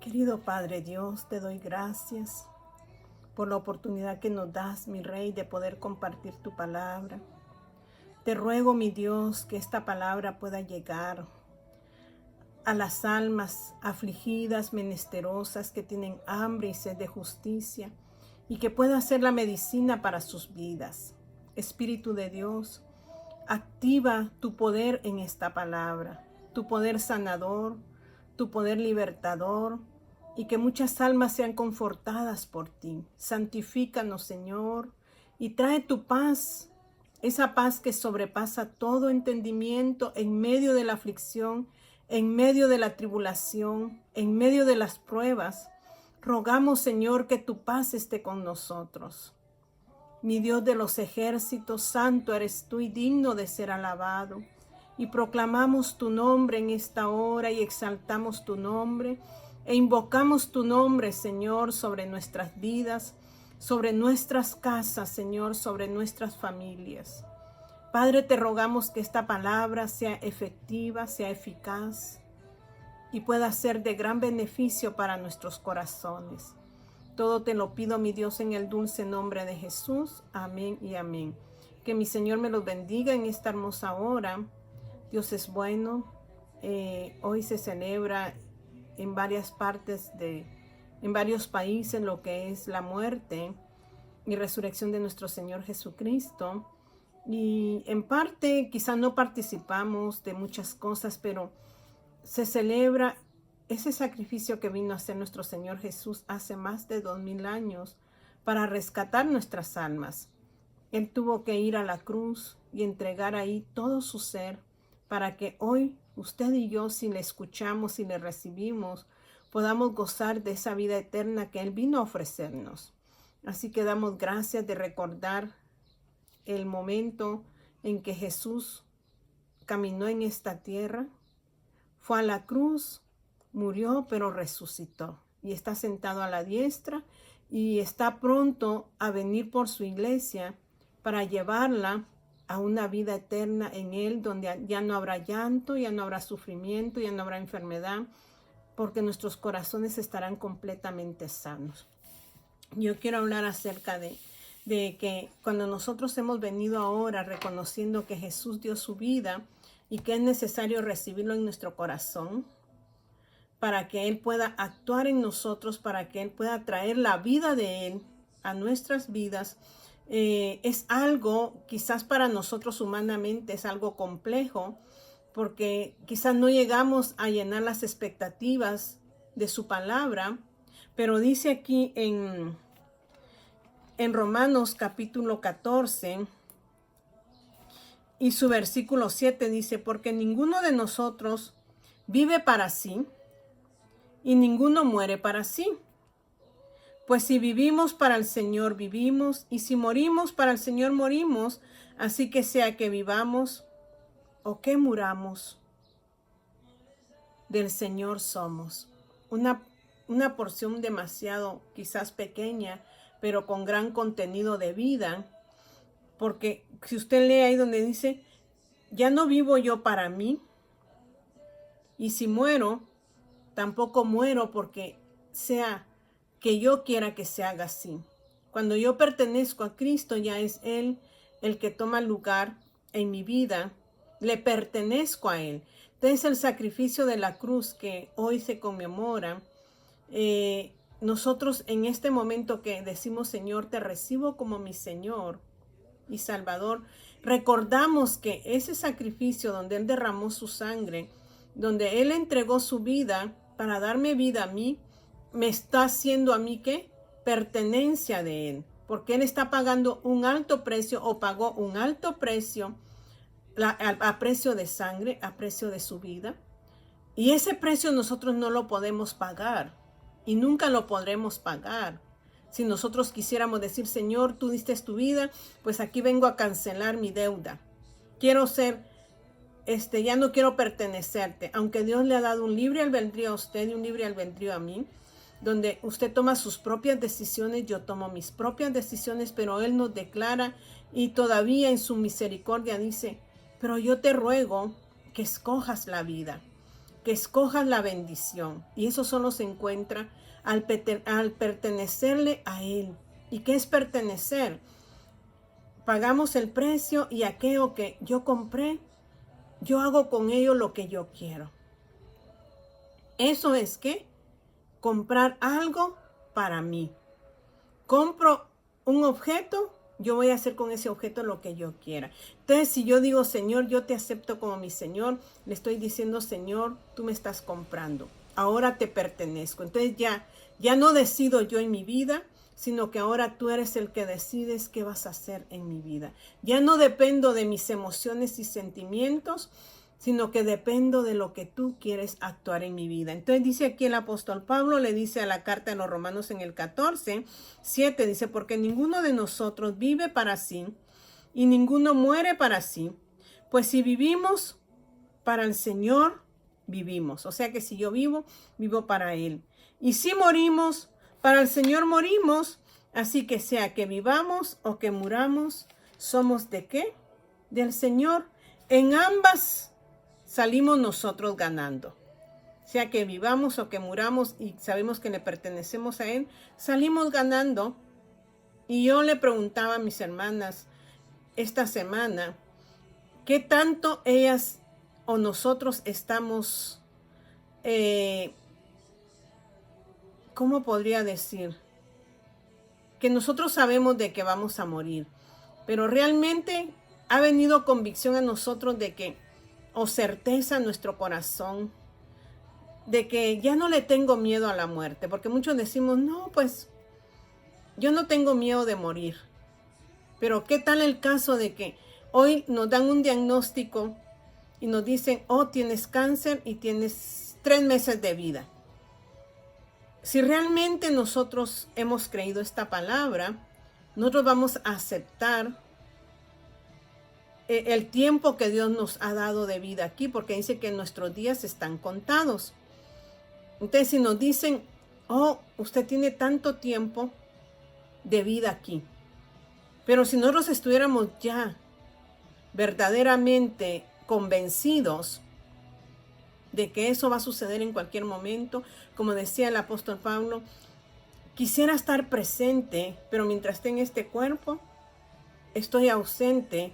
Querido Padre Dios, te doy gracias por la oportunidad que nos das, mi Rey, de poder compartir tu palabra. Te ruego, mi Dios, que esta palabra pueda llegar a las almas afligidas, menesterosas, que tienen hambre y sed de justicia, y que pueda ser la medicina para sus vidas. Espíritu de Dios, activa tu poder en esta palabra, tu poder sanador, tu poder libertador, y que muchas almas sean confortadas por ti. Santifícanos, Señor, y trae tu paz, esa paz que sobrepasa todo entendimiento en medio de la aflicción, en medio de la tribulación, en medio de las pruebas. Rogamos, Señor, que tu paz esté con nosotros. Mi Dios de los ejércitos, santo eres tú y digno de ser alabado. Y proclamamos tu nombre en esta hora y exaltamos tu nombre e invocamos tu nombre, Señor, sobre nuestras vidas, sobre nuestras casas, Señor, sobre nuestras familias. Padre, te rogamos que esta palabra sea efectiva, sea eficaz y pueda ser de gran beneficio para nuestros corazones. Todo te lo pido, mi Dios, en el dulce nombre de Jesús. Amén y amén. Que mi Señor me los bendiga en esta hermosa hora. Dios es bueno. Hoy se celebra en varias partes en varios países lo que es la muerte y resurrección de nuestro Señor Jesucristo. Y en parte quizá no participamos de muchas cosas, pero se celebra ese sacrificio que vino a hacer nuestro Señor Jesús hace más de 2000 años para rescatar nuestras almas. Él tuvo que ir a la cruz y entregar ahí todo su ser para que hoy usted y yo, si le escuchamos y le recibimos, podamos gozar de esa vida eterna que Él vino a ofrecernos. Así que damos gracias de recordar el momento en que Jesús caminó en esta tierra, fue a la cruz, murió, pero resucitó y está sentado a la diestra y está pronto a venir por su iglesia para llevarla a una vida eterna en Él, donde ya no habrá llanto, ya no habrá sufrimiento, ya no habrá enfermedad, porque nuestros corazones estarán completamente sanos. Yo quiero hablar acerca de que cuando nosotros hemos venido ahora reconociendo que Jesús dio su vida y que es necesario recibirlo en nuestro corazón para que Él pueda actuar en nosotros, para que Él pueda traer la vida de Él a nuestras vidas, es algo, quizás para nosotros humanamente es algo complejo, porque quizás no llegamos a llenar las expectativas de su palabra, pero dice aquí en Romanos capítulo 14 y su versículo 7 dice, porque ninguno de nosotros vive para sí y ninguno muere para sí. Pues si vivimos para el Señor, vivimos, y si morimos para el Señor, morimos. Así que sea que vivamos o que muramos, del Señor somos. Una porción demasiado quizás pequeña, pero con gran contenido de vida. Porque si usted lee ahí donde dice, ya no vivo yo para mí, y si muero, tampoco muero porque sea que yo quiera que se haga así. Cuando yo pertenezco a Cristo, ya es Él el que toma lugar en mi vida, le pertenezco a Él. Entonces el sacrificio de la cruz que hoy se conmemora, nosotros en este momento que decimos, Señor, te recibo como mi Señor y Salvador, recordamos que ese sacrificio donde Él derramó su sangre, donde Él entregó su vida para darme vida a mí, me está haciendo a mí ¿qué? Pertenencia de Él, porque Él está pagando un alto precio o pagó un alto precio a precio de sangre, a precio de su vida. Y ese precio nosotros no lo podemos pagar y nunca lo podremos pagar. Si nosotros quisiéramos decir, Señor, tú diste tu vida, pues aquí vengo a cancelar mi deuda. Quiero ser, ya no quiero pertenecerte, aunque Dios le ha dado un libre albedrío a usted y un libre albedrío a mí, donde usted toma sus propias decisiones, yo tomo mis propias decisiones, pero Él nos declara y todavía en su misericordia dice, pero yo te ruego que escojas la vida. que escojas la bendición. Y eso solo se encuentra al pertenecerle a Él. ¿Y qué es pertenecer? Pagamos el precio y aquello que yo compré, yo hago con ello lo que yo quiero. Eso es que comprar algo para mí. Compro un objeto, yo voy a hacer con ese objeto lo que yo quiera. Entonces, si yo digo, Señor, yo te acepto como mi Señor, le estoy diciendo, Señor, tú me estás comprando. Ahora te pertenezco. Entonces ya no decido yo en mi vida, sino que ahora tú eres el que decides qué vas a hacer en mi vida. Ya no dependo de mis emociones y sentimientos, sino que dependo de lo que tú quieres actuar en mi vida. Entonces dice aquí el apóstol Pablo, le dice a la carta de los Romanos en el 14:7, dice, porque ninguno de nosotros vive para sí y ninguno muere para sí, pues si vivimos para el Señor, vivimos. O sea que si yo vivo, vivo para Él. Y si morimos, para el Señor morimos. Así que sea que vivamos o que muramos, ¿somos de qué? Del Señor. En ambas salimos nosotros ganando. Sea que vivamos o que muramos y sabemos que le pertenecemos a Él, salimos ganando. Y yo le preguntaba a mis hermanas esta semana, ¿qué tanto ellas o nosotros estamos, ¿cómo podría decir? Que nosotros sabemos de que vamos a morir, pero realmente ha venido convicción a nosotros de que, o certeza en nuestro corazón, de que ya no le tengo miedo a la muerte, porque muchos decimos, no, pues yo no tengo miedo de morir. Pero ¿qué tal el caso de que hoy nos dan un diagnóstico y nos dicen, oh, tienes cáncer y tienes 3 meses de vida? Si realmente nosotros hemos creído esta palabra, nosotros vamos a aceptar el tiempo que Dios nos ha dado de vida aquí, porque dice que nuestros días están contados. Entonces, si nos dicen, oh, usted tiene tanto tiempo de vida aquí, pero si nosotros estuviéramos ya verdaderamente convencidos de que eso va a suceder en cualquier momento, como decía el apóstol Pablo, quisiera estar presente, pero mientras esté en este cuerpo, estoy ausente,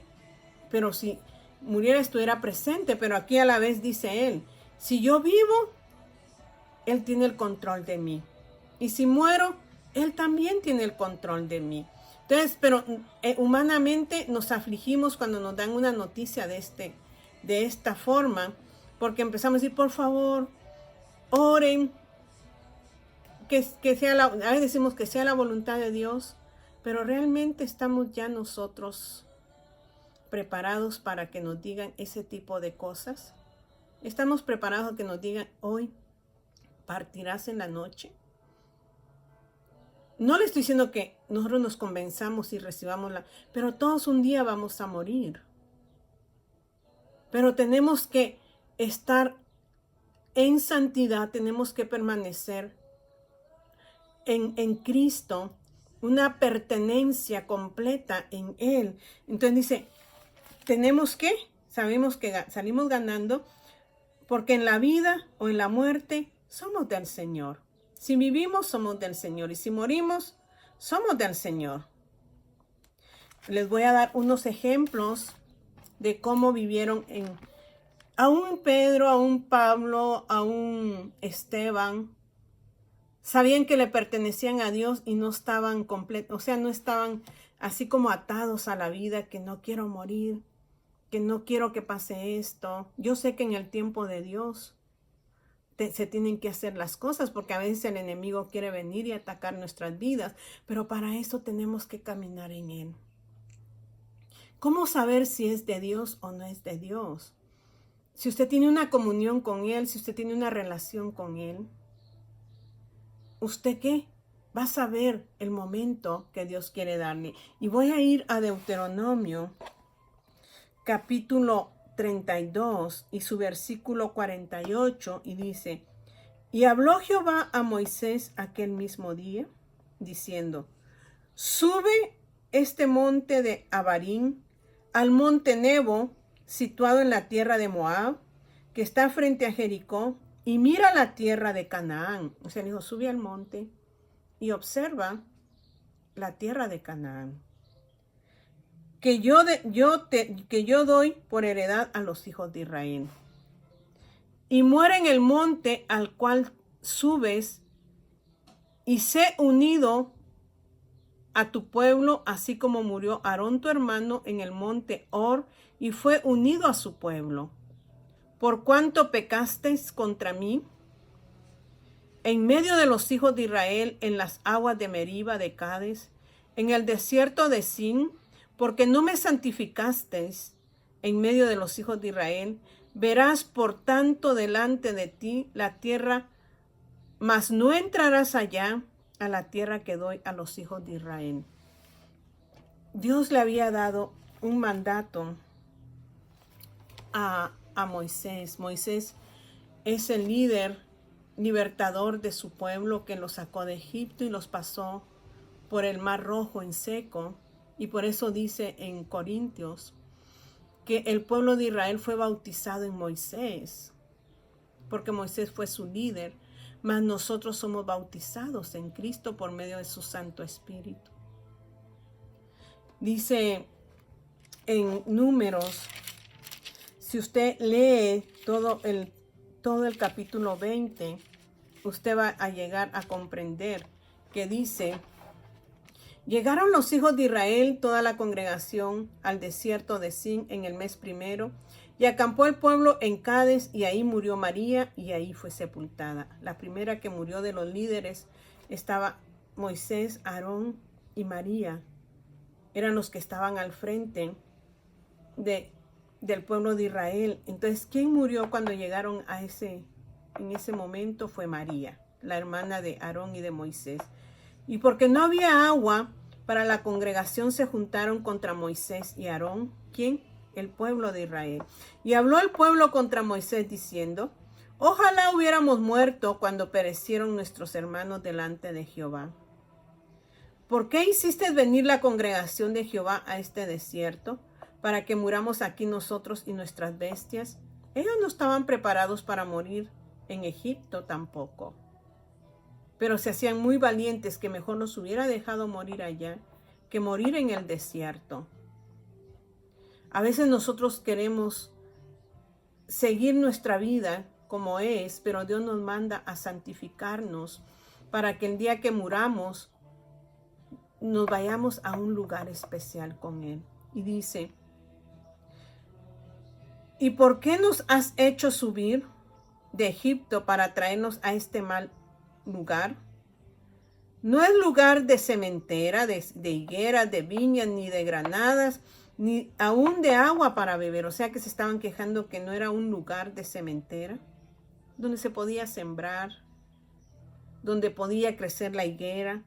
pero si muriera estuviera presente, pero aquí a la vez dice él, si yo vivo, Él tiene el control de mí. Y si muero, Él también tiene el control de mí. Entonces, pero humanamente nos afligimos cuando nos dan una noticia de esta forma, porque empezamos a decir, por favor, oren, que sea a veces decimos que sea la voluntad de Dios, pero realmente estamos ya nosotros preparados para que nos digan ese tipo de cosas. Estamos preparados a que nos digan, hoy partirás en la noche. No le estoy diciendo que nosotros nos convenzamos y recibamos pero todos un día vamos a morir. Pero tenemos que estar en santidad, tenemos que permanecer en Cristo, una pertenencia completa en Él. Entonces dice, sabemos que salimos ganando, porque en la vida o en la muerte somos del Señor. Si vivimos, somos del Señor. Y si morimos, somos del Señor. Les voy a dar unos ejemplos de cómo vivieron a un Pedro, a un Pablo, a un Esteban. Sabían que le pertenecían a Dios y no estaban completos, o sea, no estaban así como atados a la vida, que no quiero morir, que no quiero que pase esto. Yo sé que en el tiempo de Dios se tienen que hacer las cosas, porque a veces el enemigo quiere venir y atacar nuestras vidas, pero para eso tenemos que caminar en Él. ¿Cómo saber si es de Dios o no es de Dios? Si usted tiene una comunión con Él, si usted tiene una relación con Él, ¿usted qué? Va a saber el momento que Dios quiere darle. Y voy a ir a Deuteronomio, capítulo 32 y su versículo 48, y dice, y habló Jehová a Moisés aquel mismo día, diciendo, sube este monte de Abarim al monte Nebo, situado en la tierra de Moab, que está frente a Jericó, y mira la tierra de Canaán. O sea, le dijo, sube al monte y observa la tierra de Canaán, que yo doy por heredad a los hijos de Israel. Y muere en el monte al cual subes, y sé unido a tu pueblo, así como murió Aarón tu hermano en el monte Hor, y fue unido a su pueblo. Por cuanto pecasteis contra mí en medio de los hijos de Israel, en las aguas de Meriba de Cades, en el desierto de Sin, porque no me santificasteis en medio de los hijos de Israel, verás por tanto delante de ti la tierra, mas no entrarás allá a la tierra que doy a los hijos de Israel. Dios le había dado un mandato a Moisés. Moisés es el líder libertador de su pueblo, que los sacó de Egipto y los pasó por el Mar Rojo en seco. Y por eso dice en Corintios que el pueblo de Israel fue bautizado en Moisés, porque Moisés fue su líder, mas nosotros somos bautizados en Cristo por medio de su Santo Espíritu. Dice en Números, si usted lee todo el capítulo 20, usted va a llegar a comprender que dice: llegaron los hijos de Israel, toda la congregación, al desierto de Sin en el mes primero, y acampó el pueblo en Cades, y ahí murió María, y ahí fue sepultada. La primera que murió de los líderes estaba Moisés, Aarón y María. Eran los que estaban al frente del pueblo de Israel. Entonces, ¿quién murió cuando llegaron en ese momento? Fue María, la hermana de Aarón y de Moisés. Y porque no había agua para la congregación, se juntaron contra Moisés y Aarón. ¿Quién? El pueblo de Israel. Y habló el pueblo contra Moisés diciendo: ojalá hubiéramos muerto cuando perecieron nuestros hermanos delante de Jehová. ¿Por qué hiciste venir la congregación de Jehová a este desierto, para que muramos aquí nosotros y nuestras bestias? Ellos no estaban preparados para morir en Egipto tampoco, pero se hacían muy valientes, que mejor nos hubiera dejado morir allá que morir en el desierto. A veces nosotros queremos seguir nuestra vida como es, pero Dios nos manda a santificarnos para que el día que muramos nos vayamos a un lugar especial con Él. Y dice: ¿y por qué nos has hecho subir de Egipto para traernos a este mal lugar? No es lugar de sementera, de higueras, de viñas, ni de granadas, ni aún de agua para beber. O sea que se estaban quejando que no era un lugar de sementera, donde se podía sembrar, donde podía crecer la higuera,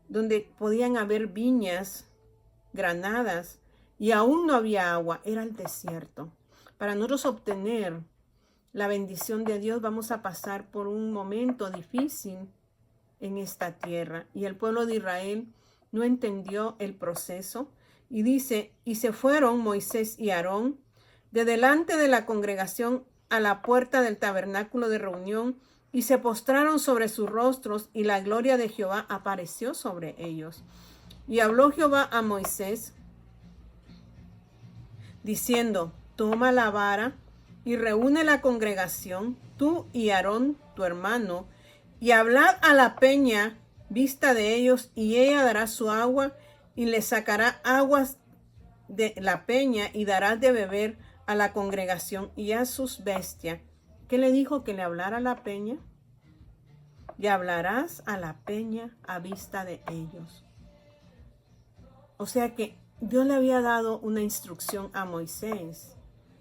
donde podían haber viñas, granadas, y aún no había agua. Era el desierto. Para nosotros obtener la bendición de Dios, vamos a pasar por un momento difícil en esta tierra. Y el pueblo de Israel no entendió el proceso. Y dice: y se fueron Moisés y Aarón de delante de la congregación a la puerta del tabernáculo de reunión, y se postraron sobre sus rostros, y la gloria de Jehová apareció sobre ellos. Y habló Jehová a Moisés, diciendo: toma la vara y reúne la congregación, tú y Aarón tu hermano, y hablad a la peña vista de ellos, y ella dará su agua, y le sacará aguas de la peña, y darás de beber a la congregación y a sus bestias. ¿Qué le dijo? Que le hablara a la peña. Y hablarás a la peña a vista de ellos. O sea que Dios le había dado una instrucción a Moisés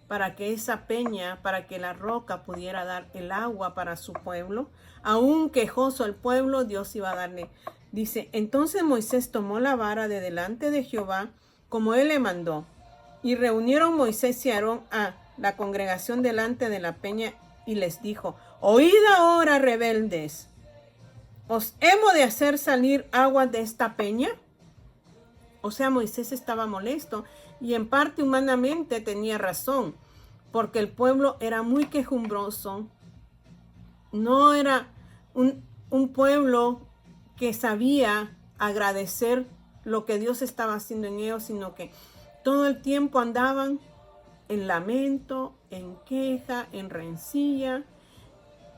para que esa peña, para que la roca pudiera dar el agua para su pueblo. Aún quejoso el pueblo, Dios iba a darle. Dice: entonces Moisés tomó la vara de delante de Jehová, como él le mandó. Y reunieron Moisés y Aarón a la congregación delante de la peña, y les dijo: oíd ahora, rebeldes, ¿os hemos de hacer salir agua de esta peña? O sea, Moisés estaba molesto, y en parte humanamente tenía razón, porque el pueblo era muy quejumbroso. No era un pueblo que sabía agradecer lo que Dios estaba haciendo en ellos, sino que todo el tiempo andaban en lamento, en queja, en rencilla.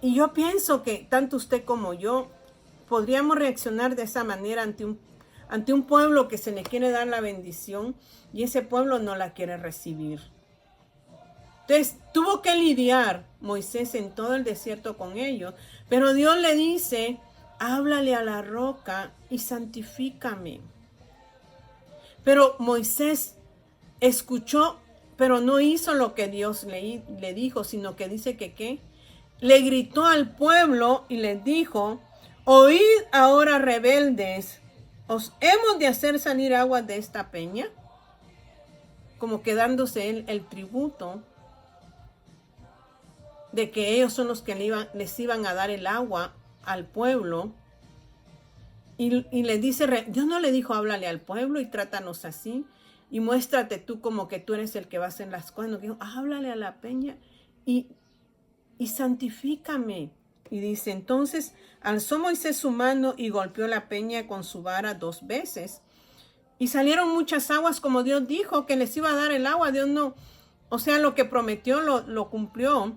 Y yo pienso que tanto usted como yo podríamos reaccionar de esa manera ante un pueblo que se le quiere dar la bendición y ese pueblo no la quiere recibir. Entonces tuvo que lidiar Moisés en todo el desierto con ellos, pero Dios le dice, háblale a la roca y santifícame. Pero Moisés escuchó, pero no hizo lo que Dios le dijo, sino que dice que ¿qué? Le gritó al pueblo y les dijo, oíd ahora rebeldes, ¿os hemos de hacer salir agua de esta peña? Como que dándose él el tributo de que ellos son los que les iban a dar el agua al pueblo. Y le dice, Dios no le dijo, háblale al pueblo y trátanos así. Y muéstrate tú como que tú eres el que va a hacer las cosas. No, dijo, háblale a la peña y santifícame. Y dice, entonces alzó Moisés su mano y golpeó la peña con su vara 2 veces. Y salieron muchas aguas como Dios dijo que les iba a dar el agua. Dios no, o sea, lo que prometió lo cumplió.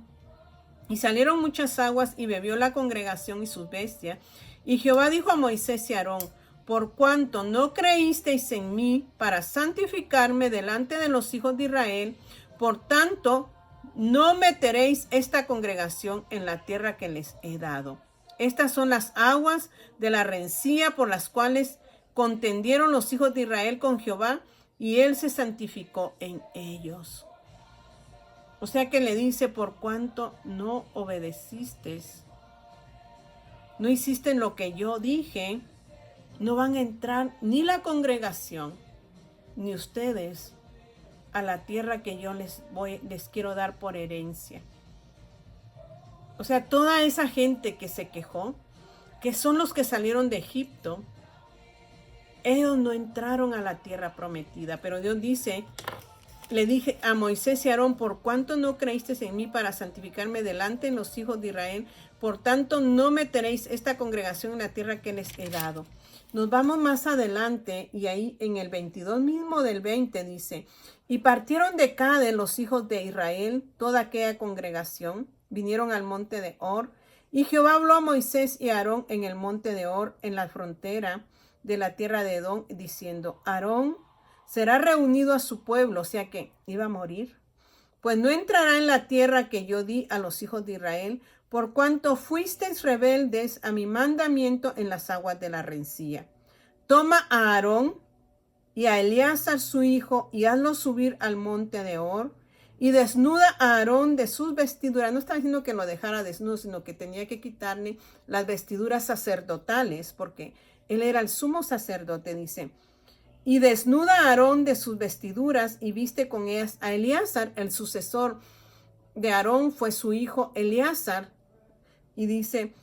Y salieron muchas aguas y bebió la congregación y sus bestias. Y Jehová dijo a Moisés y a Aarón, por cuanto no creísteis en mí para santificarme delante de los hijos de Israel, por tanto no meteréis esta congregación en la tierra que les he dado. Estas son las aguas de la rencilla por las cuales contendieron los hijos de Israel con Jehová, y él se santificó en ellos. O sea que le dice, por cuanto no obedeciste, no hiciste lo que yo dije, no van a entrar ni la congregación, ni ustedes a la tierra que yo les quiero dar por herencia. O sea, toda esa gente que se quejó, que son los que salieron de Egipto, ellos no entraron a la tierra prometida, pero Dios dice, le dije a Moisés y a Aarón, por cuanto no creísteis en mí para santificarme delante de los hijos de Israel, por tanto no meteréis esta congregación en la tierra que les he dado. Nos vamos más adelante y ahí en el 22 mismo del 20 dice, y partieron de Cades los hijos de Israel, toda aquella congregación, vinieron al monte de Hor, y Jehová habló a Moisés y a Aarón en el monte de Hor, en la frontera de la tierra de Edom, diciendo, Aarón será reunido a su pueblo, o sea que iba a morir, pues no entrará en la tierra que yo di a los hijos de Israel, por cuanto fuisteis rebeldes a mi mandamiento en las aguas de la rencilla. Toma a Aarón y a Eleazar su hijo y hazlo subir al monte de Hor, y desnuda a Aarón de sus vestiduras. No está diciendo que lo dejara desnudo, sino que tenía que quitarle las vestiduras sacerdotales, porque él era el sumo sacerdote, dice. Y desnuda a Aarón de sus vestiduras y viste con ellas a Eleazar. El sucesor de Aarón fue su hijo Eleazar. Y dice,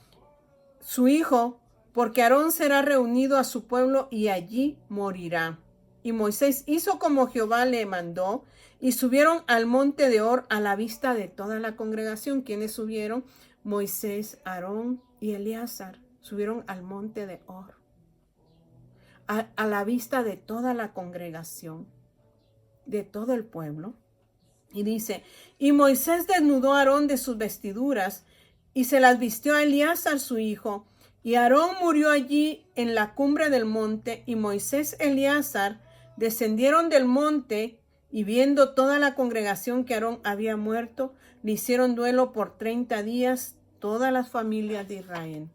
su hijo, porque Aarón será reunido a su pueblo y allí morirá. Y Moisés hizo como Jehová le mandó y subieron al monte de Hor a la vista de toda la congregación. ¿Quiénes subieron? Moisés, Aarón y Eleazar subieron al monte de Hor. A la vista de toda la congregación, de todo el pueblo. Y dice, y Moisés desnudó a Aarón de sus vestiduras y se las vistió a Eleazar su hijo. Y Aarón murió allí en la cumbre del monte, y Moisés y Eleazar descendieron del monte, y viendo toda la congregación que Aarón había muerto, le hicieron duelo por 30 días todas las familias de Israel.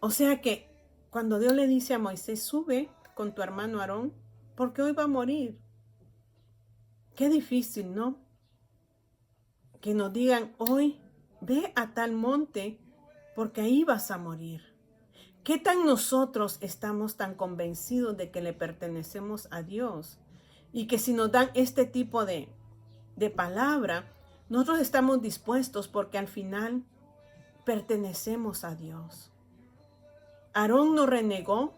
O sea que cuando Dios le dice a Moisés, sube con tu hermano Aarón, porque hoy va a morir. Qué difícil, ¿no? Que nos digan, hoy ve a tal monte, porque ahí vas a morir. ¿Qué tan nosotros estamos tan convencidos de que le pertenecemos a Dios? Y que si nos dan este tipo de palabra, nosotros estamos dispuestos porque al final pertenecemos a Dios. Aarón no renegó,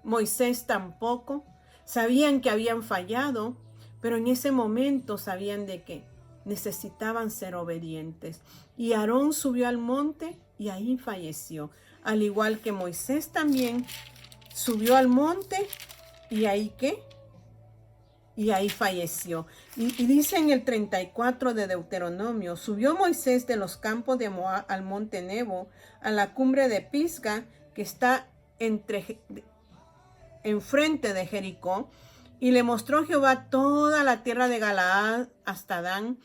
Moisés tampoco, sabían que habían fallado, Pero en ese momento sabían de que necesitaban ser obedientes. Y Aarón subió al monte y ahí falleció. Al igual que Moisés también subió al monte y ahí ¿qué? Y ahí falleció. Y dice en el 34 de Deuteronomio, subió Moisés de los campos de Moab al monte Nebo, a la cumbre de Pisga, que está enfrente de Jericó, y le mostró Jehová toda la tierra de Galaad hasta Dan,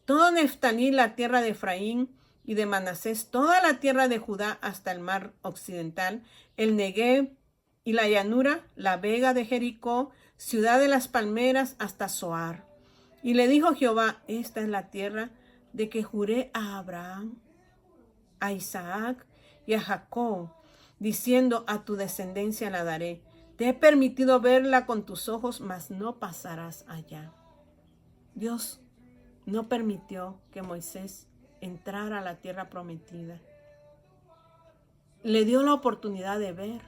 todo Neftalí, la tierra de Efraín y de Manasés, toda la tierra de Judá hasta el mar occidental, el Negev y la llanura, la vega de Jericó, ciudad de las palmeras hasta Zoar. Y le dijo Jehová, esta es la tierra de que juré a Abraham, a Isaac y a Jacob, diciendo, a tu descendencia la daré. Te he permitido verla con tus ojos, mas no pasarás allá. Dios no permitió que Moisés entrara a la tierra prometida. Le dio la oportunidad de ver,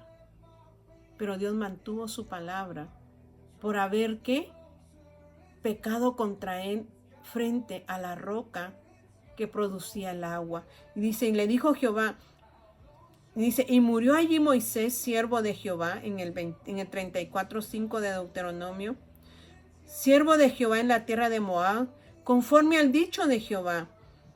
pero Dios mantuvo su palabra por haber ¿qué? Pecado contra él frente a la roca que producía el agua. Y dice, y le dijo Jehová, dice, y murió allí Moisés, siervo de Jehová, en el 34:5 de Deuteronomio, siervo de Jehová en la tierra de Moab, conforme al dicho de Jehová,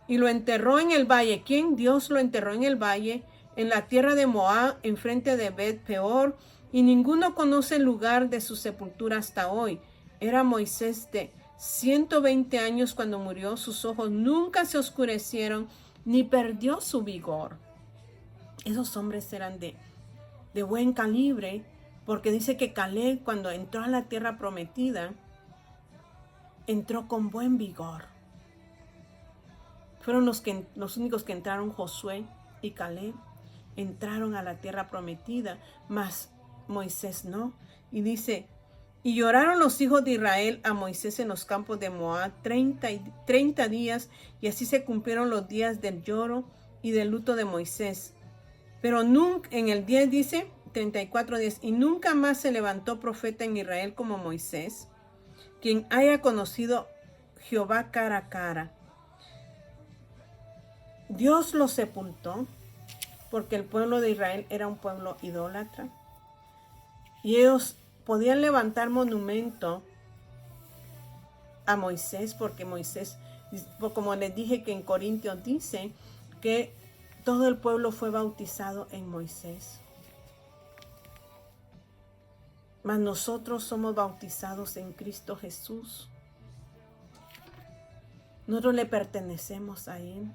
y lo enterró en el valle. ¿Quién? Dios lo enterró en el valle, en la tierra de Moab, enfrente de Bet Peor, y ninguno conoce el lugar de su sepultura hasta hoy. Era Moisés de 120 años cuando murió, sus ojos nunca se oscurecieron, ni perdió su vigor. Esos hombres eran de buen calibre, porque dice que Caleb, cuando entró a la tierra prometida, entró con buen vigor. Fueron los únicos que entraron. Josué y Caleb entraron a la tierra prometida, mas Moisés no. Y dice, y lloraron los hijos de Israel a Moisés en los campos de Moab 30 días, y así se cumplieron los días del lloro y del luto de Moisés. Pero nunca, en el 10 dice, 34 días, y nunca más se levantó profeta en Israel como Moisés, quien haya conocido Jehová cara a cara. Dios lo sepultó porque el pueblo de Israel era un pueblo idólatra. Y ellos podían levantar monumento a Moisés, porque Moisés, como les dije que en Corintios dice que todo el pueblo fue bautizado en Moisés. Mas nosotros somos bautizados en Cristo Jesús. Nosotros le pertenecemos a Él.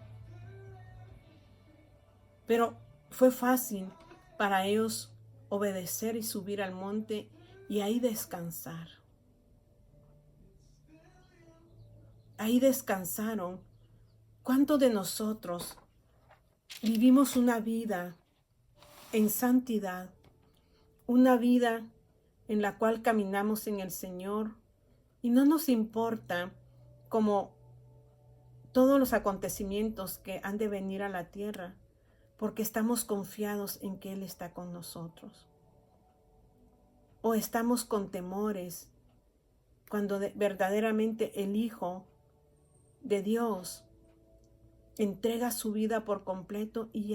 Pero fue fácil para ellos obedecer y subir al monte y ahí descansar. Ahí descansaron. ¿Cuántos de nosotros vivimos una vida en santidad? Una vida en la cual caminamos en el Señor y no nos importa como todos los acontecimientos que han de venir a la tierra, porque estamos confiados en que Él está con nosotros. O estamos con temores cuando verdaderamente el Hijo de Dios entrega su vida por completo y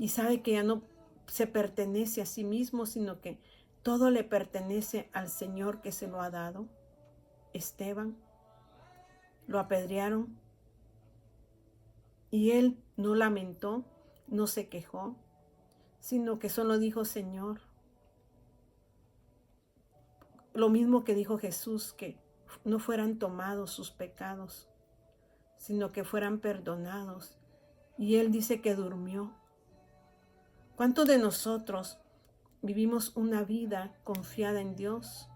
sabe que ya no se pertenece a sí mismo, sino que todo le pertenece al Señor que se lo ha dado. Esteban, lo apedrearon y él no lamentó, no se quejó, sino que solo dijo, Señor. Lo mismo que dijo Jesús, que no fueran tomados sus pecados, sino que fueran perdonados. Y él dice que durmió. ¿Cuántos de nosotros vivimos una vida confiada en Dios?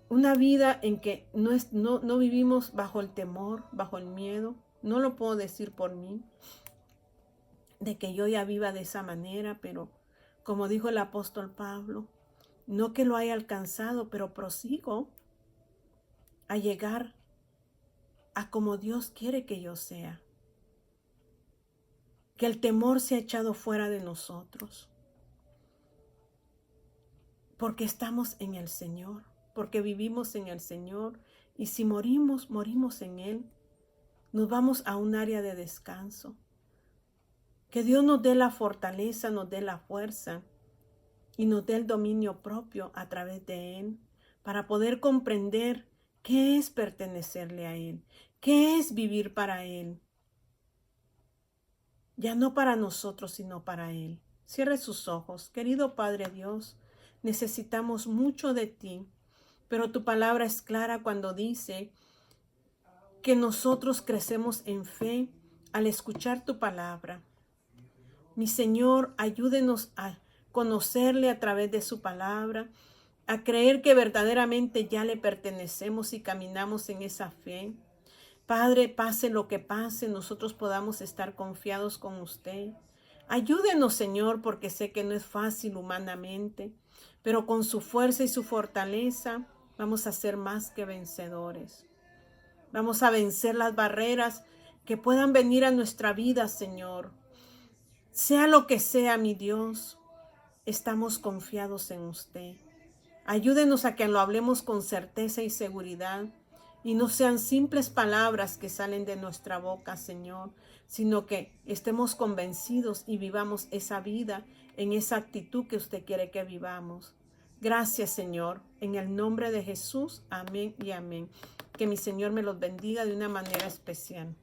Una vida en que no vivimos bajo el temor, bajo el miedo. No lo puedo decir por mí, de que yo ya viva de esa manera, pero como dijo el apóstol Pablo, no que lo haya alcanzado, pero prosigo a llegar a como Dios quiere que yo sea. Que el temor se ha echado fuera de nosotros. Porque estamos en el Señor. porque vivimos en el Señor. Y si morimos, morimos en Él. Nos vamos a un área de descanso. Que Dios nos dé la fortaleza, nos dé la fuerza y nos dé el dominio propio a través de Él para poder comprender qué es pertenecerle a Él, qué es vivir para Él. Ya no para nosotros, sino para Él. Cierre sus ojos. Querido Padre Dios, necesitamos mucho de ti, pero tu palabra es clara cuando dice que nosotros crecemos en fe al escuchar tu palabra. Mi Señor, ayúdenos a conocerle a través de su palabra, a creer que verdaderamente ya le pertenecemos y caminamos en esa fe. Padre, pase lo que pase, nosotros podamos estar confiados con usted. Ayúdenos, Señor, porque sé que no es fácil humanamente, pero con su fuerza y su fortaleza vamos a ser más que vencedores. Vamos a vencer las barreras que puedan venir a nuestra vida, Señor. Sea lo que sea, mi Dios, estamos confiados en usted. Ayúdenos a que lo hablemos con certeza y seguridad y no sean simples palabras que salen de nuestra boca, Señor, sino que estemos convencidos y vivamos esa vida en esa actitud que usted quiere que vivamos. Gracias, Señor, en el nombre de Jesús, amén y amén. Que mi Señor me los bendiga de una manera especial.